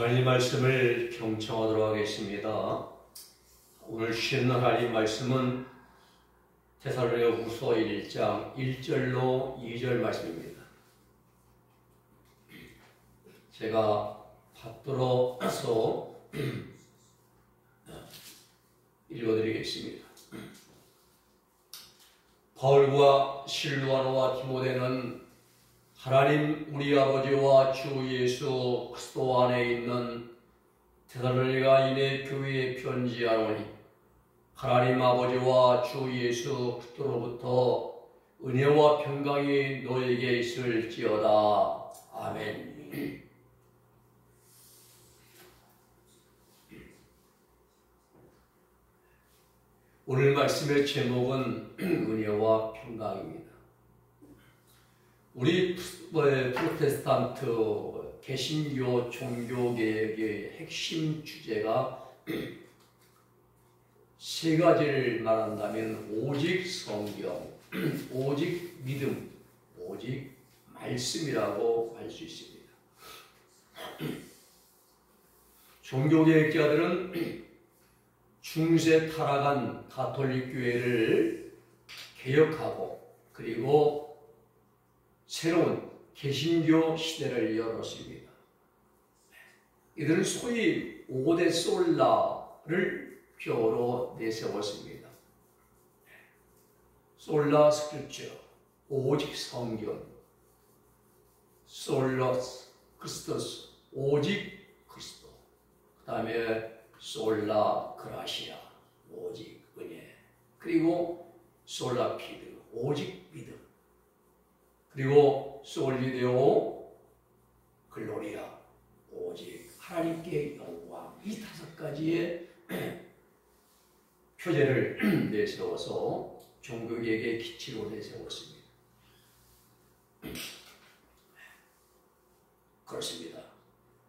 하나님 말씀을 경청하도록 하겠습니다. 오늘 쉬는 날 하나님 말씀은 데살로니가후서 1장 1절로 2절 말씀입니다. 제가 받들어서 읽어드리겠습니다. 바울과 실루아노와 디모데는 하나님 우리 아버지와 주 예수 그리스도 안에 있는 데살로니가인의 교회에 편지하노니 하나님 아버지와 주 예수 그리스도로부터 은혜와 평강이 너에게 있을지어다. 아멘. 오늘 말씀의 제목은 은혜와 평강입니다. 우리 프로테스탄트 개신교 종교개혁의 핵심 주제가 세 가지를 말한다면 오직 성경, 오직 믿음, 오직 말씀이라고 할 수 있습니다. 종교개혁자들은 중세 타락한 가톨릭 교회를 개혁하고 그리고 새로운 개신교 시대를 열었습니다. 이들은 소위 5대 솔라를 표어로 내세웠습니다. 솔라 스크립처, 오직 성경, 솔라 크리스토스, 오직 그리스도, 그 다음에 솔라 그라시아, 오직 은혜, 그리고 솔라 피드, 오직 믿음, 그리고 솔리데오 글로리아, 오직 하나님께 영광, 이 5가지의 표제를 내세워서 종교개혁의 기치로 내세웠습니다. 그렇습니다.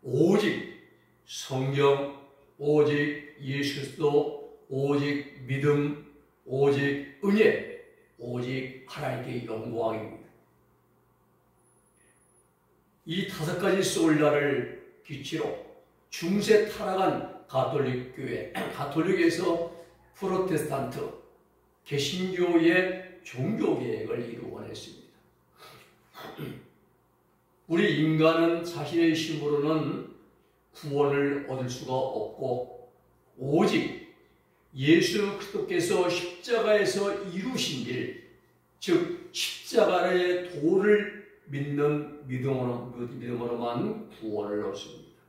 오직 성경, 오직 예수 그리스도, 오직 믿음, 오직 은혜, 오직 하나님께 영광입니다. 이 5가지 솔라를 기치로 중세 타락한 가톨릭 교회, 가톨릭에서 프로테스탄트, 개신교의 종교개혁을 이루어냈습니다. 우리 인간은 자신의 힘으로는 구원을 얻을 수가 없고 오직 예수 그리스도께서 십자가에서 이루신 일, 즉 십자가의 도를 믿는 믿음으로만 구원을 얻습니다.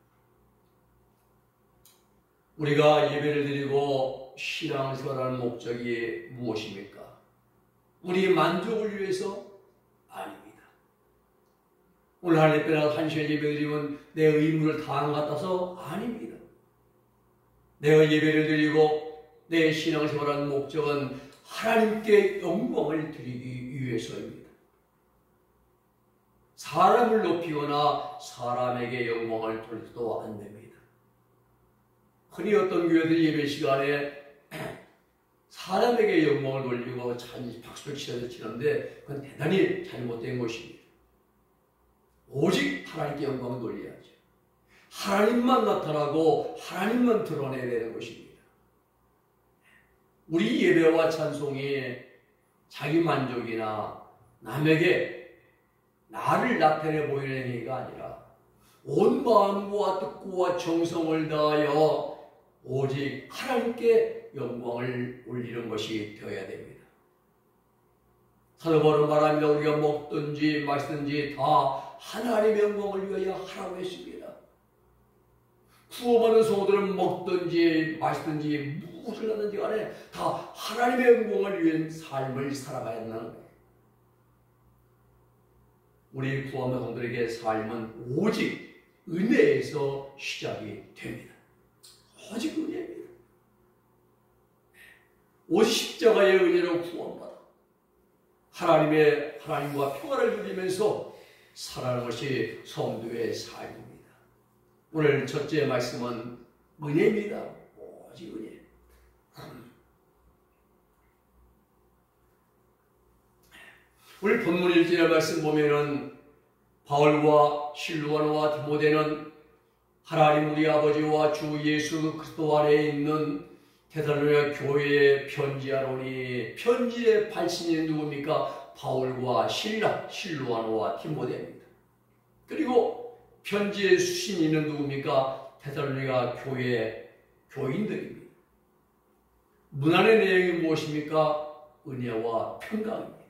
우리가 예배를 드리고 신앙생활하는 목적이 무엇입니까? 우리의 만족을 위해서? 아닙니다. 오늘 하나님 앞에 한 시간 예배 드리면 내 의무를 다한 것 같아서? 아닙니다. 내가 예배를 드리고 내 신앙생활하는 목적은 하나님께 영광을 드리기 위해서입니다. 사람을 높이거나 사람에게 영광을 돌려도 안 됩니다. 흔히 어떤 교회들 예배 시간에 사람에게 영광을 돌리고 박수를 치는데 그건 대단히 잘못된 것입니다. 오직 하나님께 영광을 돌려야죠. 하나님만 나타나고 하나님만 드러내야 되는 것입니다. 우리 예배와 찬송이 자기 만족이나 남에게 나를 나타내 보이는 행위가 아니라 온 마음과 뜻과 정성을 다하여 오직 하나님께 영광을 올리는 것이 되어야 됩니다. 사도 바울은 말합니다. 우리가 먹든지 마시든지 다 하나님의 영광을 위하여 하라고 했습니다. 구원받은 성도들은 먹든지 마시든지 무엇을 하든지 간에 다 하나님의 영광을 위한 삶을 살아가야 한다는 거예요. 우리 구원받은 성도들에게 삶은 오직 은혜에서 시작이 됩니다. 오직 은혜입니다. 오직 십자가의 은혜로 구원받아 하나님과 평화를 누리면서 살아가는 것이 성도의 삶입니다. 오늘 첫째 말씀은 은혜입니다. 오직 은혜. 오늘 본문 1절의 말씀 보면은 바울과 실루아노와 디모데는 하나님 우리 아버지와 주 예수 그리스도 안에 있는 데살로니가 교회에 편지하노니 편지의 발신이 누굽니까? 바울과 실로아노와 디모데입니다. 그리고 편지의 수신인은 누굽니까? 데살로니가 교회 교인들입니다. 문안의 내용이 무엇입니까? 은혜와 평강입니다.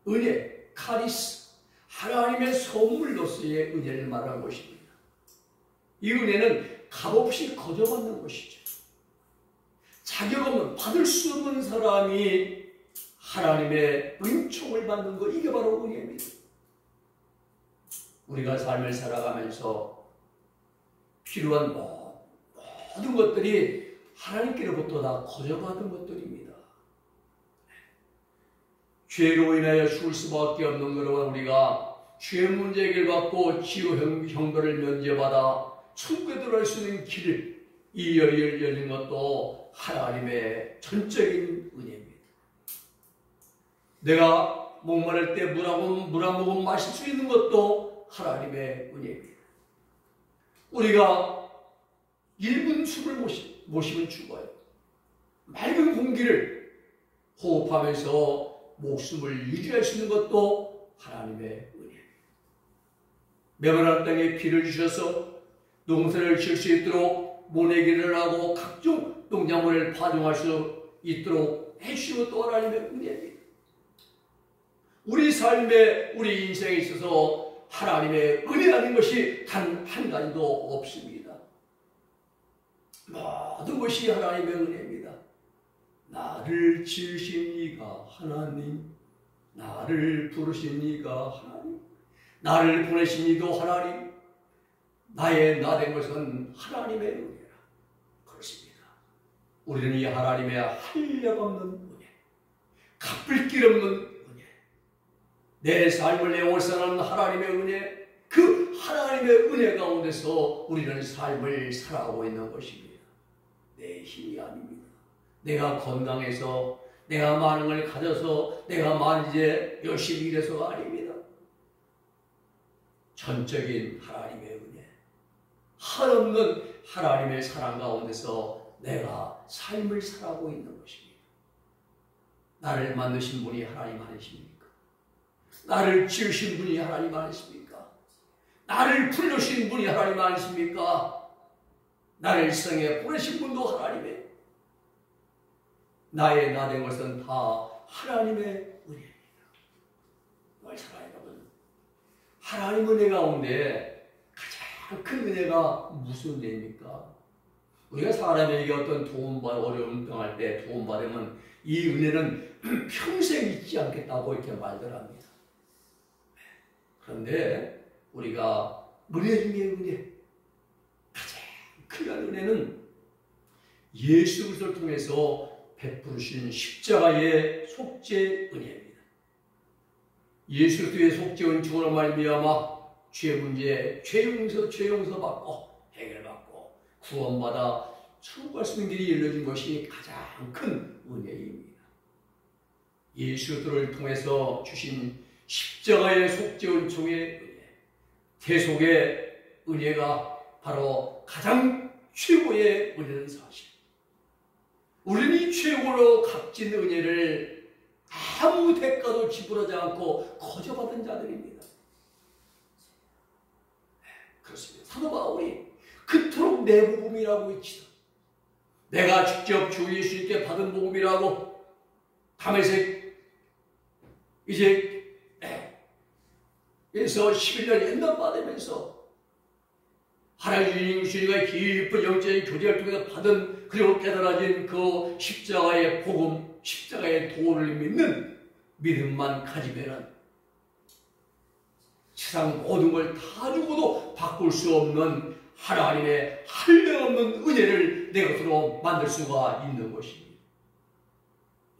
은혜, 카리스, 하나님의 선물로서의 은혜를 말하는 것입니다. 이 은혜는 값없이 거저받는 것이죠. 자격 없는, 받을 수 없는 사람이 하나님의 은총을 받는 것, 이게 바로 은혜입니다. 우리가 삶을 살아가면서 필요한 모든 것들이 하나님께로부터 다 거저받은 것들입니다. 죄로 인하여 죽을 수밖에 없는 것과 우리가 죄 문제 해결받고 지옥 형벌을 면제받아 천국에 들어갈 수 있는 길을 이 여리를 열린 것도 하나님의 전적인 은혜입니다. 내가 목마를 때 물 한 모금 마실 수 있는 것도 하나님의 은혜입니다. 우리가 1분 숨을 모시면 죽어요. 맑은 공기를 호흡하면서 목숨을 유지할 수 있는 것도 하나님의 은혜입니다. 메마른 땅에 비를 주셔서 농사를 지을 수 있도록 모내기를 하고 각종 농작물을 파종할 수 있도록 해주시는 것도 하나님의 은혜입니다. 우리 삶에, 우리 인생에 있어서 하나님의 은혜 아닌 것이 단 한 가지도 없습니다. 모든 것이 하나님의 은혜입니다. 나를 지으신 이가 하나님, 나를 부르신 이가 하나님, 나를 보내신 이도 하나님, 나의 나 된 것은 하나님의 은혜라. 그렇습니다. 우리는 이 하나님의 한량없는 은혜, 갚을 길 없는 은혜, 내 삶을 내월사하는 하나님의 은혜, 그 하나님의 은혜 가운데서 우리는 삶을 살아가고 있는 것입니다. 내 힘이 아닙니다. 내가 건강해서, 내가 많은 걸 가져서, 내가 이제 열심히 일해서가 아닙니다. 전적인 하나님의 은혜, 한없는 하나님의 사랑 가운데서 내가 삶을 살아가고 있는 것입니다. 나를 만드신 분이 하나님 아니십니까? 나를 지으신 분이 하나님 아니십니까? 나를 불러신 분이 하나님 아니십니까? 나를 세상에 보내신 분도 하나님의, 나의 나 된 것은 다 하나님의 은혜입니다. 뭘 사랑하는 여러분, 하나님 은혜 가운데 가장 큰 은혜가 무슨 은혜입니까? 우리가 사람에게 어떤 어려움 당할 때 도움받으면 이 은혜는 평생 잊지 않겠다고 이렇게 말들 합니다. 그런데 우리가 은혜 중에 은혜, 가장 큰 은혜는 예수 그리스도를 통해서 베푸신 십자가의 속죄 은혜입니다. 예수 그리스도의 속죄 은총으로 말미암아 죄 문제, 죄 용서 받고 해결받고 구원받아 천국 갈 수 있는 길이 열려진 것이 가장 큰 은혜입니다. 예수 그리스도를 통해서 주신 십자가의 속죄 은총의 은혜, 대속의 은혜가 바로 가장 최고의 은혜는 사실. 우리는 이 최고로 값진 은혜를 아무 대가도 지불하지 않고 거저받은 자들입니다. 그렇습니다. 사도 바울이 그토록 내 복음이라고 외치다. 내가 직접 주 예수님께 받은 복음이라고 다메섹 이제 에서 11년 연단 받으면서 하나님 주님과 깊은 영적인 교제를 통해서 받은, 그리고 깨달아진 그 십자가의 복음, 십자가의 도를 믿는 믿음만 가지면은 세상 모든 걸 다 주고도 바꿀 수 없는 하나님의 한량없는 은혜를 내 것으로 만들 수가 있는 것입니다.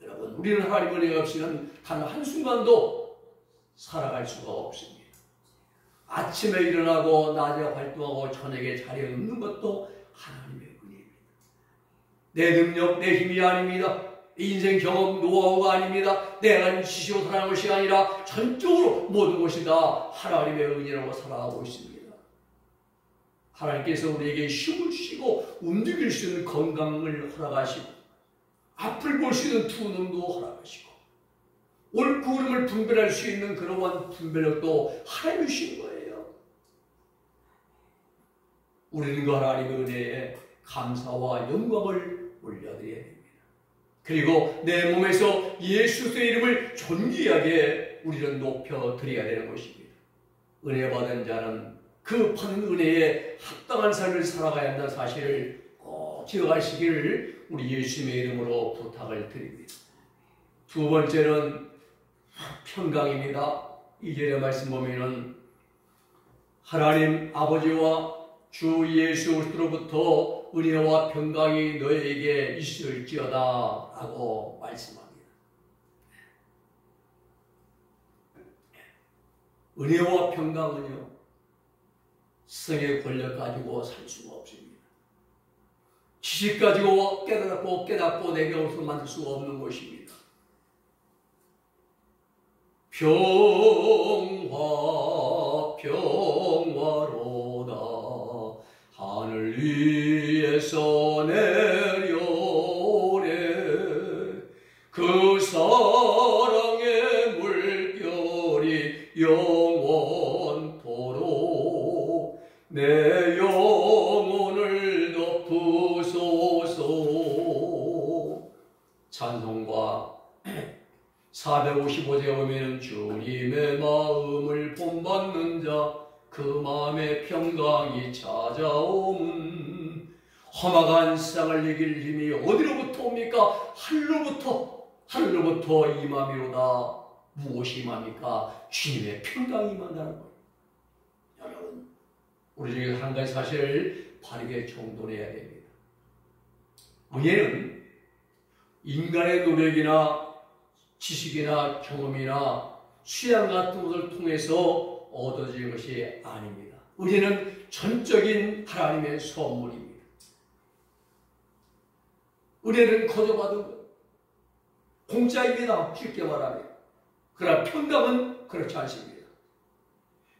여러분, 우리는 하나님 은혜 없이는 단 한순간도 살아갈 수가 없습니다. 아침에 일어나고 낮에 활동하고 저녁에 자리에 눕는 것도 하나님의 은혜입니다. 내 능력, 내 힘이 아닙니다. 인생 경험, 노하우가 아닙니다. 내가 지시고 살아가는 것이 아니라 전적으로 모든 것이 다 하나님의 은혜라고 살아가고 있습니다. 하나님께서 우리에게 힘을 쉬고 움직일 수 있는 건강을 허락하시고 앞을 볼 수 있는 투능도 허락하시고 옳고 그름을 분별할 수 있는 그러한 분별력도 하나님이 주신 거예요. 우리는 그 하나님의 은혜에 감사와 영광을 올려드려야 됩니다. 그리고 내 몸에서 예수 그리스도의 이름을 존귀하게 우리는 높여드려야 되는 것입니다. 은혜 받은 자는 그 받은 은혜에 합당한 삶을 살아가야 한다는 사실을 꼭 기억하시기를 우리 예수님의 이름으로 부탁을 드립니다. 두 번째는 평강입니다. 2절의 말씀 보면은 하나님 아버지와 주 예수 그리스도로부터 은혜와 평강이 너에게 있을지어다 라고 말씀합니다. 은혜와 평강은요, 성의 권력 가지고 살 수가 없습니다. 지식 가지고 깨닫고 내게 없어 만들 수가 없는 것입니다. 평화로다 하늘 위에서 내려오래 그 사랑의 물결이 영원토록 내 영혼을 덮으소서. 찬송가 455제 보면 주님의 마음을 본받는 자 그 마음의 평강이 찾아옴. 험악한 세상을 이길 힘이 어디로부터 옵니까? 하늘로부터 임함이로다. 무엇이 임합니까? 주님의 평강이 임한다는 거예요. 여러분, 우리 중에 한 가지 사실을 바르게 정돈해야 됩니다. 은혜는 인간의 노력이나 지식이나 경험이나 수양 같은 것을 통해서 얻어지는 것이 아닙니다. 은혜는 전적인 하나님의 선물입니다. 은혜는 거저받은 것, 공짜입니다. 쉽게 말하면. 그러나 평강은 그렇지 않습니다.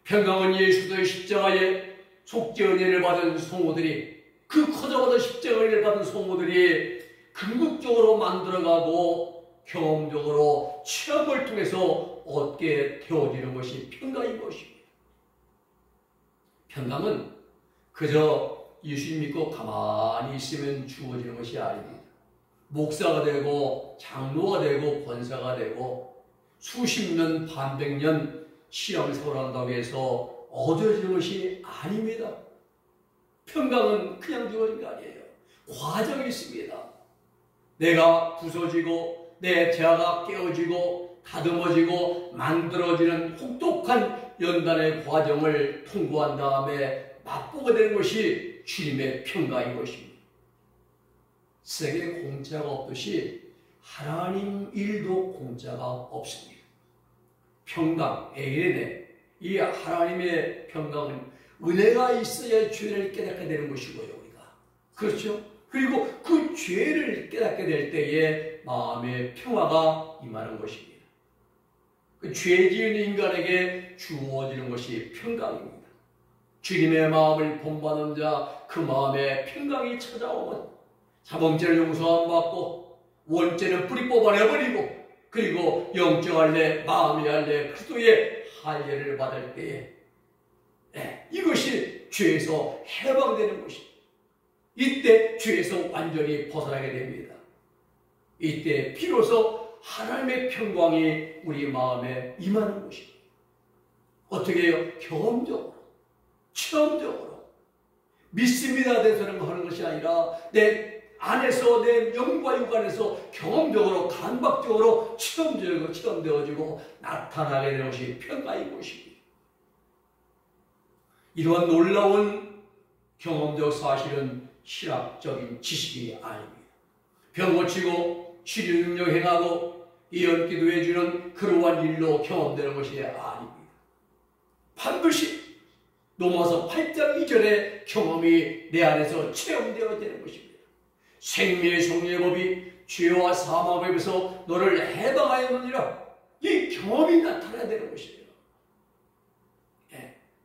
평강은 예수의 십자가에 속죄 은혜를 받은 성도들이, 그 거저받은 십자가 은혜를 받은 성도들이 궁극적으로 만들어가고 경험적으로 체험을 통해서 얻게 되어지는 것이 평강인 것입니다. 평강은 그저 예수 믿고 가만히 있으면 주어지는 것이 아닙니다. 목사가 되고 장로가 되고 권사가 되고 수십 년, 반백년 신앙을 세워간다고 해서 얻어지는 것이 아닙니다. 평강은 그냥 주어진 게 아니에요. 과정이 있습니다. 내가 부서지고 내 자아가 깨어지고 다듬어지고 만들어지는 혹독한 연단의 과정을 통과한 다음에 맛보게 되는 것이 주님의 평강인 것입니다. 세계에 공짜가 없듯이 하나님 일도 공짜가 없습니다. 평강, 에이레네, 이 하나님의 평강은 은혜가 있어야 죄를 깨닫게 되는 것이고요, 우리가. 그렇죠? 그리고 그 죄를 깨닫게 될 때에 마음의 평화가 임하는 것입니다. 그 죄 지은 인간에게 주어지는 것이 평강입니다. 주님의 마음을 본받는 자, 그 마음에 평강이 찾아오면 자범죄를 용서 안 받고 원죄는 뿌리 뽑아내버리고 그리고 영적 할례, 마음의 할례, 그리스도의 할례를 받을 때에 이것이 죄에서 해방되는 것입니다. 이때 죄에서 완전히 벗어나게 됩니다. 이때 비로소 하나님의 평강이 우리 마음에 임하는 것입니다. 어떻게 해요? 경험적으로, 체험적으로. 믿습니다 돼서는 하는 것이 아니라 내 안에서, 내 영과 육 안에서 경험적으로, 감각적으로 체험되어지고 나타나게 되는 것이 평강인 것입니다. 이러한 놀라운 경험적 사실은 신학적인 지식이 아닙니다. 병 고치고 치료 능력 행하고 예언 기도해 주는 그러한 일로 경험되는 것이 아닙니다. 반드시 로마서 8장 2절의 경험이 내 안에서 체험되어야 되는 것입니다. 생명의 성령의 법이 죄와 사망의 법에서 너를 해방하였느니라. 이 경험이 나타나야 되는 것이에요.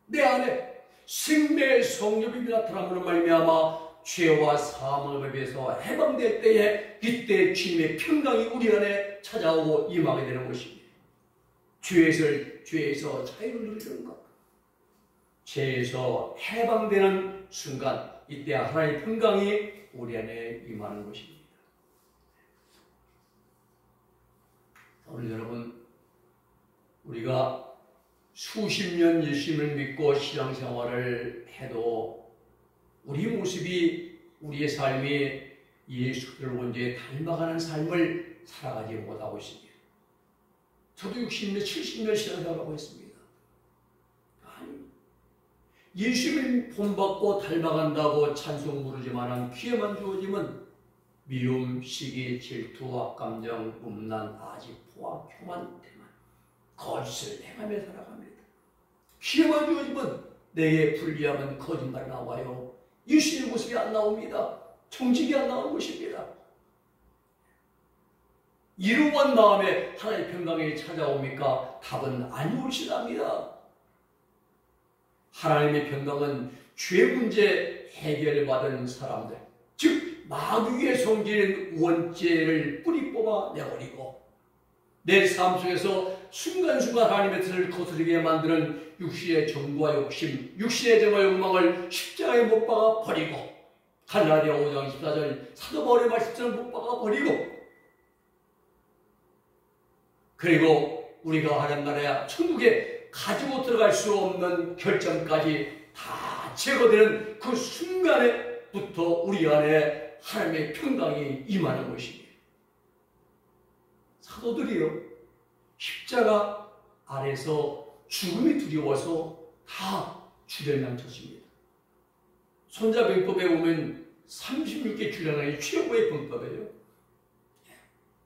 내 안에 생명의 성령이 나타남으로 말미암아 죄와 사망을 비해서 해방될 때에 이때 주님의 평강이 우리 안에 찾아오고 임하게 되는 것입니다. 죄에서 자유를 누리는 것, 죄에서 해방되는 순간 이때 하나님의 평강이 우리 안에 임하는 것입니다. 오늘 여러분, 우리가 수십 년 예수님을 믿고 신앙생활을 해도 우리 모습이, 우리의 삶이 예수를 온전히 닮아가는 삶을 살아가지 못하고 있습니다. 저도 60년, 70년 신앙생활하고 있습니다. 아니, 예수님을 본받고 닮아간다고 찬송 부르지만 귀에만 주어지면 미움, 시기, 질투, 악감정, 음란, 아집, 포악, 교만, 대만, 거짓을 행하며 살아갑니다. 귀에만 주어지면 내게 불리하면 거짓말이 나와요. 예수님의 모습이 안 나옵니다. 정직이 안 나오는 것입니다. 이루한 다음에 하나님의 평강이 찾아옵니까? 답은 아니오시답니다. 하나님의 평강은 죄 문제 해결받은 사람들, 즉 마귀의 성질인 원죄를 뿌리 뽑아 내버리고 내 삶 속에서 순간순간 하나님의 뜻을 거스르게 만드는 육신의 정과 욕심, 육신의 정과 욕망을 십자가에 못 박아 버리고 갈라디아 5장 14절 사도 바울의 말씀처럼 못 박아 버리고, 그리고 우리가 하는 나라야 천국에 가지고 들어갈 수 없는 결정까지 다 제거되는 그 순간에부터 우리 안에 하나님의 평강이 임하는 것입니다. 사도들이요, 십자가 아래서 죽음이 두려워서 다 주련망쳤습니다. 손자병법에 보면 36개 주련망이 최고의 병법이에요.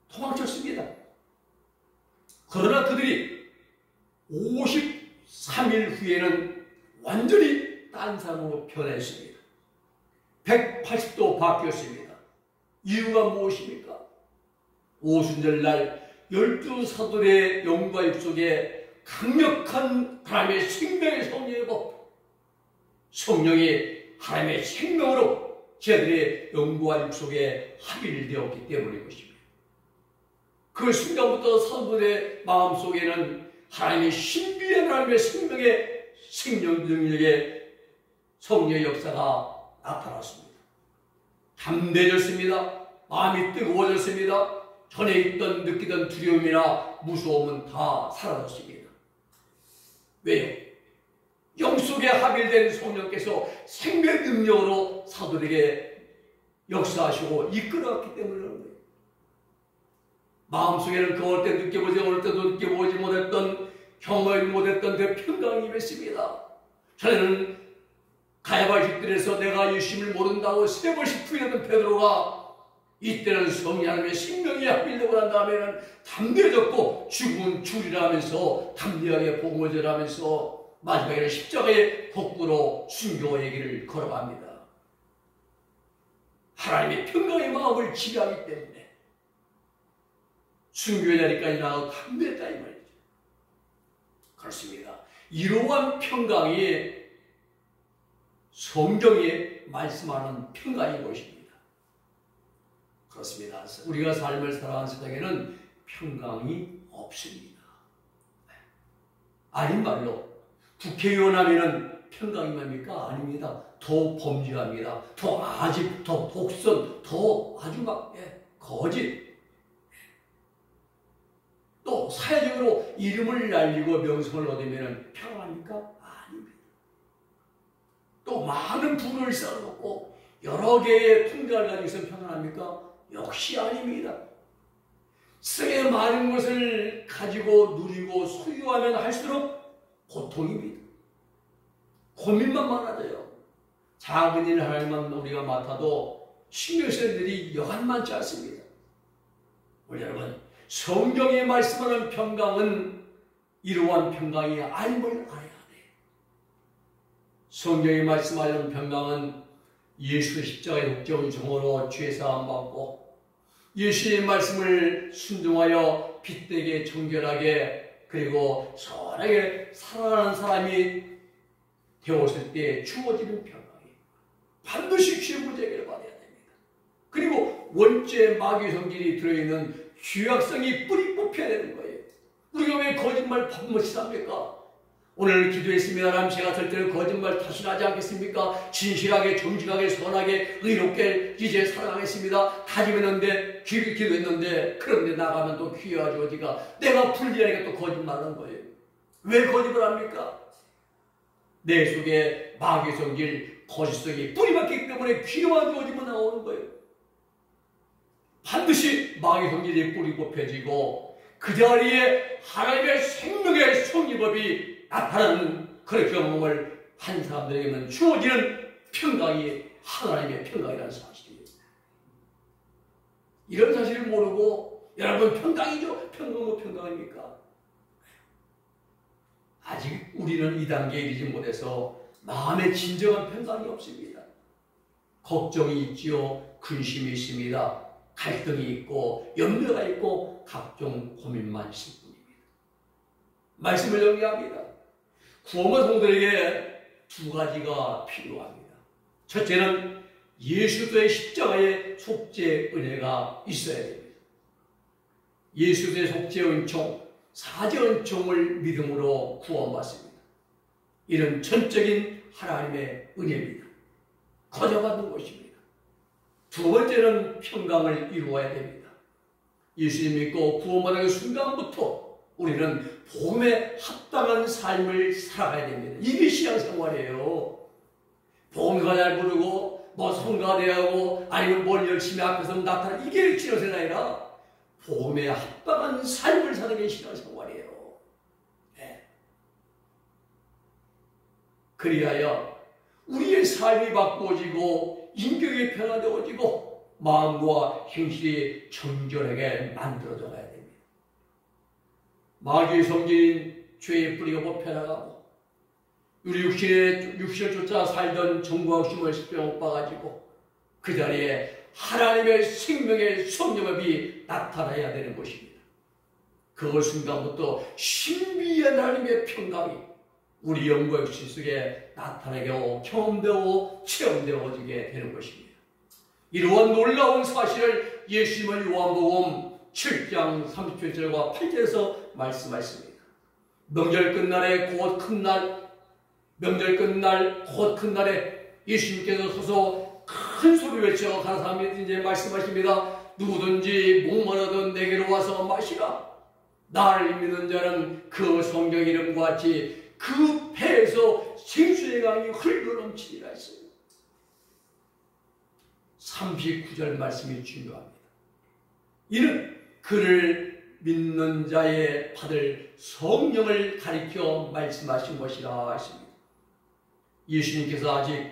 도망쳤습니다. 그러나 그들이 53일 후에는 완전히 딴 사람으로 변했습니다. 180도 바뀌었습니다. 이유가 무엇입니까? 오순절날 12사도의 영과 육속에 강력한 하나님의 생명의 성령의 법, 성령이 하나님의 생명으로 저들의 영과 육속에 합일되었기 때문인 것입니다. 그 순간부터 사도들의 마음속에는 하나님의 신비한 하나님의 생명의 생명 능력의 성령의 역사가 나타났습니다. 담대해졌습니다. 마음이 뜨거워졌습니다. 전에 있던 느끼던 두려움이나 무서움은 다 사라졌습니다. 왜요? 영속에 합일된 성령께서 생명 능력으로 사도들에게 역사하시고 이끌어왔기 때문에 그런 거예요. 마음속에는 그 어릴 때 느껴보지, 어릴 때도 느껴보지 못했던, 경험하지 못했던 그 평강이 임했습니다. 전에는 가야바식들에서 내가 예수님을 모른다고 3번씩 부인했던 베드로가 이때는 성령 하나님의 생명이 합일되고 난 다음에는 담대해졌고 죽은 줄이라 하면서 담대하게 복음을 전하면서 마지막에는 십자가의 복부로 순교의 길을 걸어갑니다. 하나님의 평강의 마음을 지배하기 때문에 순교의 자리까지 나가고 담대했다 이 말이죠. 그렇습니다. 이러한 평강이 성경에 말씀하는 평강인 것입니다. 그렇습니다. 우리가 삶을 살아가는 세상에는 평강이 없습니다. 아닌 말로 국회의원 하면은 평강이 뭡니까? 아닙니다. 더 범죄합니다. 더 아집, 더 독선, 더 아주 막 거짓. 또 사회적으로 이름을 날리고 명성을 얻으면 평안합니까? 아닙니다. 또 많은 부를 쌓아놓고 여러 개의 통장을 가지고 있으면 평안합니까? 역시 아닙니다. 세상에 많은 것을 가지고 누리고 소유하면 할수록 고통입니다. 고민만 많아져요. 작은 일 하나만 우리가 맡아도 신경 쓸 일이 여간 많지 않습니다. 우리 여러분, 성경에 말씀하는 평강은 이러한 평강이 아님을 알아야 돼. 성경에 말씀하는 평강은 예수의 십자가의 독점을 종으로 죄 사함 받고 예수의 말씀을 순종하여 빛되게 정결하게 그리고 선하게 살아가는 사람이 되었을 때 주어지는 평강이 반드시 죄무죄를 받아야 됩니다. 그리고 원죄 마귀 성질이 들어있는 죄악성이 뿌리 뽑혀야 되는 거예요. 우리가 왜 거짓말 밥먹이 합니까? 오늘 기도했습니다. 하나님, 제가 절대로 거짓말 다시 하지 않겠습니까? 진실하게, 정직하게, 선하게, 의롭게 이제 살아가겠습니다. 다짐했는데, 기도했는데, 그런데 나가면 또 귀하지 어디가. 내가 불리하니까 또 거짓말하는 거예요. 왜 거짓말 합니까? 내 속에 마귀의 성질, 거짓성이 뿌리박히기 때문에 귀와 주어지면 나오는 거예요. 반드시 마귀의 성질이 뿌리 뽑혀지고 그 자리에 하나님의 생명의 성리법이 나타나는 그런 경험을 한 사람들에게는 주어지는 평강이 하나님의 평강이라는 사실이에요. 이런 사실을 모르고 여러분 평강이죠? 평강 뭐 평강입니까? 아직 우리는 이 단계에 이르지 못해서 마음에 진정한 평강이 없습니다. 걱정이 있지요. 근심이 있습니다. 갈등이 있고 염려가 있고 각종 고민만 있을 뿐입니다. 말씀을 정리합니다. 구원받은 성도들에게 두 가지가 필요합니다. 첫째는 예수의 십자가의 속죄 은혜가 있어야 됩니다. 예수의 속죄 은총, 사죄 은총을 믿음으로 구원받습니다. 이런 전적인 하나님의 은혜입니다. 거저받는 것입니다. 두 번째는 평강을 이루어야 됩니다. 예수님 믿고 구원받은 순간부터 우리는 복음에 합당한 삶을 살아가야 됩니다. 이게 신앙생활이에요. 복음가 잘 부르고 뭐 성가가 되고 아니면 뭘 열심히 앞에서 나타나 이게 신앙생활이 아니라 복음에 합당한 삶을 사는 게 신앙생활이에요. 네. 그리하여 우리의 삶이 바꾸어지고 인격이 변화되어지고 마음과 행실이 정결하게 만들어져 가야 됩니다. 마귀의 성질인 죄의 뿌리가 뽑혀나가고 우리 육신을 쫓아 살던 정과 욕심을 빼앗 가지고 그 자리에 하나님의 생명의 성령업이 나타나야 되는 것입니다. 그 순간부터 신비한 하나님의 평강이 우리 영과 육신 속에 나타나고 경험되고 체험되어지게 되는 것입니다. 이러한 놀라운 사실을 예수님은 요한복음 7장 37절과 8절에서 말씀하십니다. 명절 끝날에 곧 큰 날에 예수님께서 서서 큰 소리 외쳐 가라사람이 이제 말씀하십니다. 누구든지 목마르든 내게로 와서 마시라. 나를 믿는 자는 그 성경 이름과 같이 그 배에서 생수의 강이 흘러넘치리라 했어요. 39절 말씀이 중요합니다. 이는 그를 믿는 자의 받을 성령을 가리켜 말씀하신 것이라 하십니다. 예수님께서 아직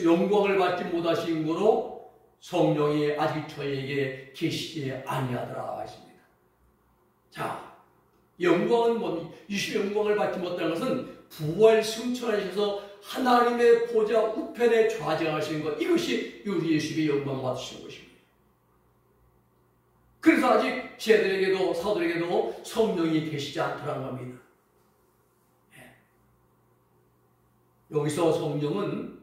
영광을 받지 못하신 거로 성령이 아직 저에게 계시지 아니하더라 하십니다. 자, 영광은 뭡니까? 예수의 영광을 받지 못하는 것은 부활 승천하셔서 하나님의 보좌 우편에 좌정하시는 것, 이것이 우리 예수의 영광 받으시는 것입니다. 그래서 아직 제자들에게도 사도들에게도 성령이 계시지 않더라는 겁니다. 여기서 성령은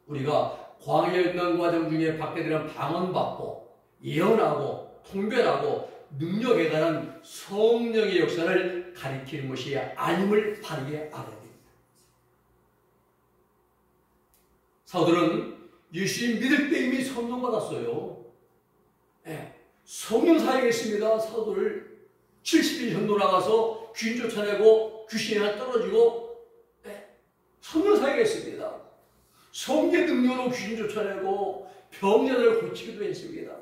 우리가 광야에 있는 과정 중에 받게 되는 방언받고 예언하고 통변하고 능력에 관한 성령의 역사를 가리키는 것이 아님을 바르게 알아야 됩니다. 사도들은 예수님 믿을 때 이미 성령 받았어요. 성령 사역했습니다. 사도들 70일 전도 나가서 귀신 쫓아내고 귀신이 하나 떨어지고 성령 사역했습니다. 성령 능력으로 귀신 쫓아내고 병자들을 고치기도 했습니다.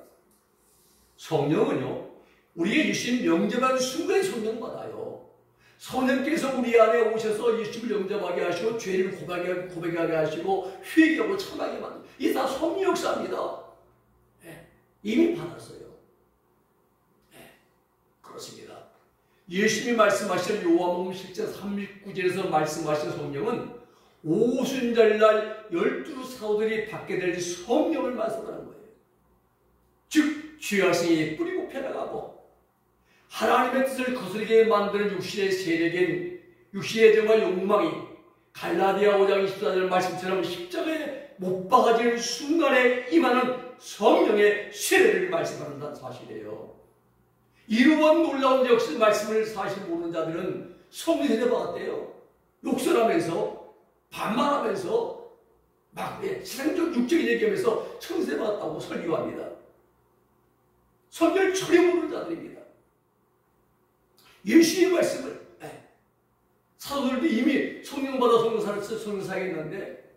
성령은요, 우리의 예수님 영접한 순간에 성령 받아요. 성령께서 우리 안에 오셔서 예수님을 영접하게 하시고 죄를 고백하게 하시고 회개하고 참하게 만듭니다. 이게 다 성령 역사입니다. 이미 받았어요. 그렇습니다. 예수님이 말씀하신 요한복음 10장 39절에서 말씀하신 성령은 오순절날 12 사도들이 받게 될 성령을 말씀하는 거예요. 즉 죄악성이 뿌리고 펴나가고 하나님의 뜻을 거스르게 만드는 육신의 세력인 육신의 정과 욕망이 갈라디아 5장 24절 말씀처럼 십자가에 못 박아지는 순간에 임하는 성령의 세례를 말씀한다는 사실이에요. 이러한 놀라운 역사 말씀을 사실 모르는 자들은 성령 세례 받았대요. 욕설하면서 반말하면서 막 세상적 육적인 얘기하면서 성세 받았다고 설교합니다. 성경을 전혀 모르는 자들입니다. 예수의 말씀을 사도들도 이미 성령 받아 성령사했는데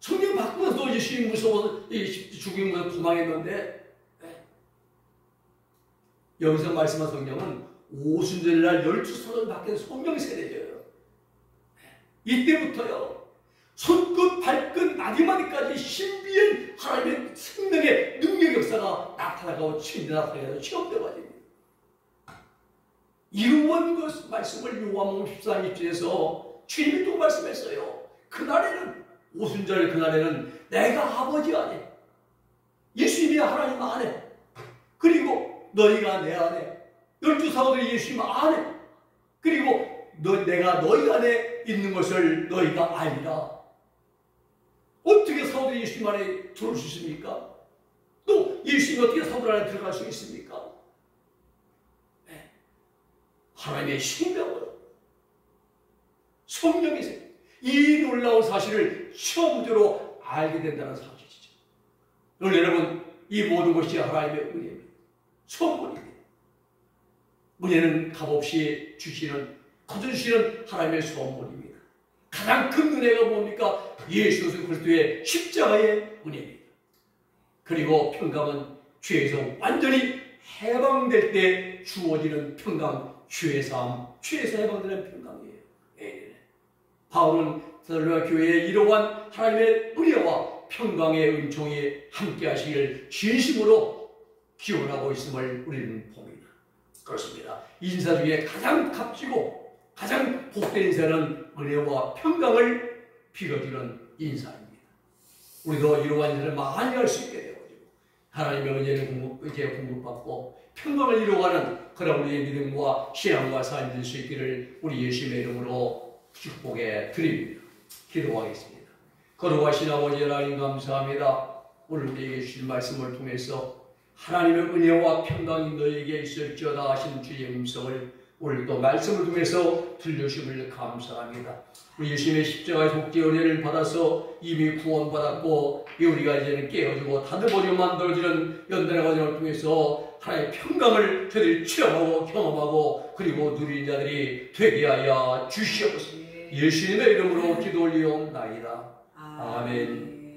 성령 받고서도 예수님 무서워서 죽임 무서워 도망했는데 여기서 말씀한 성령은 오순절날 12사도를 받게 된 성령 세례예요. 이때부터요 손끝 발끝 마디마디까지 신비한 하나님의 생명의 능력 역사가 나타나고 친히 나타나서 체험되어집니다. 이러한 것 말씀을 요한복음 14장 1절에서 주님이 또 말씀했어요. 그날에는 오순절 그날에는 내가 아버지 안에 예수님이 하나님 안에 그리고 너희가 내 안에 12사도들이 예수님 안에 그리고 내가 너희 안에 있는 것을 너희가 알리라. 어떻게 사도들이 예수님 안에 들어올 수 있습니까? 또 예수님이 어떻게 사도들 안에 들어갈 수 있습니까? 하나님의 생명으로 성령이세요. 이 놀라운 사실을 처음으로 알게 된다는 사실이죠. 여러분 이 모든 것이 하나님의 은혜입니다. 선물입니다. 은혜는 값없이 주시는 거두시는 하나님의 선물입니다. 가장 큰 은혜가 뭡니까? 예수 그리스도의 십자가의 은혜입니다. 그리고 평강은 죄에서 완전히 해방될 때 주어지는 평강, 죄에서 해방되는 평강이에요. 바울은 데살로니가 교회에 이러한 하나님의 은혜와 평강의 은총이 함께 하시길 진심으로 기원하고 있음을 우리는 봅니다. 그렇습니다. 인사 중에 가장 값지고 가장 복된 인사는 은혜와 평강을 빌어주는 인사입니다. 우리도 이러한 인사를 많이 할 수 있게 되어지고 하나님의 은혜를 공급받고 평강을 이루어가는 그런 우리의 믿음과 신앙과 삶이 될 수 있기를 우리 예수님의 이름으로 축복해 드립니다. 기도하겠습니다. 거룩하신 아버지 하나님 감사합니다. 오늘 우리에게 주신 말씀을 통해서 하나님의 은혜와 평강이 너에게 있을지어다 하신 주의 음성을 오늘도 말씀을 통해서 들려주심을 감사합니다. 우리 예수님의 십자가의 속죄 은혜를 받아서 이미 구원받았고 우리가 이제는 깨어지고 다듬어지고 만들어지는 연단의 과정을 통해서 하나님의 평강을 저희들이 체험하고 경험하고 그리고 누리는 자들이 되게 하여 주시옵소서. 예수님의 이름으로 기도 올리옵나이다. 아멘.